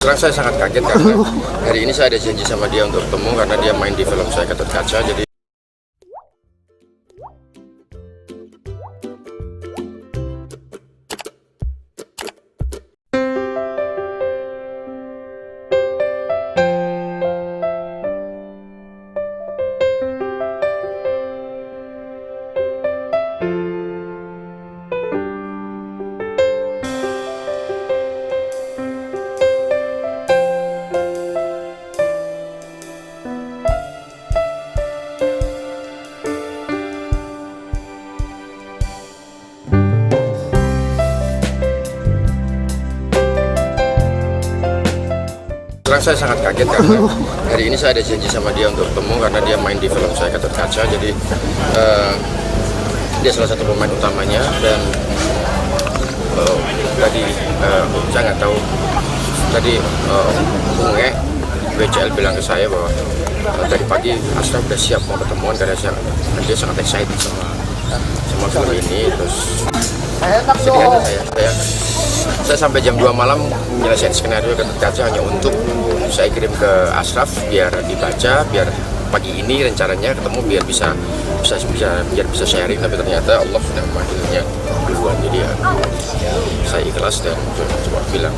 Terang saya sangat kaget karena hari ini saya ada janji sama dia untuk ketemu karena dia main di film saya Gatot Kaca. Jadi terang saya sangat kaget karena hari ini saya ada janji sama dia untuk ketemu karena dia main di film saya Gatot Kaca. Jadi dia salah satu pemain utamanya dan tadi saya nggak tahu tadi Bunge BCL bilang ke saya bahwa tadi pagi Ashraf udah siap mau ketemuan karena dia sangat excited sama film ini. Terus sedih aja saya sampai jam 2 malam menyelesaikan skenario Gatot Kaca hanya untuk saya kirim ke Ashraf biar dibaca, biar pagi ini rencananya ketemu biar bisa sharing, tapi ternyata Allah sudah memanggilnya duluan. Jadi ya saya ikhlas dan coba bilang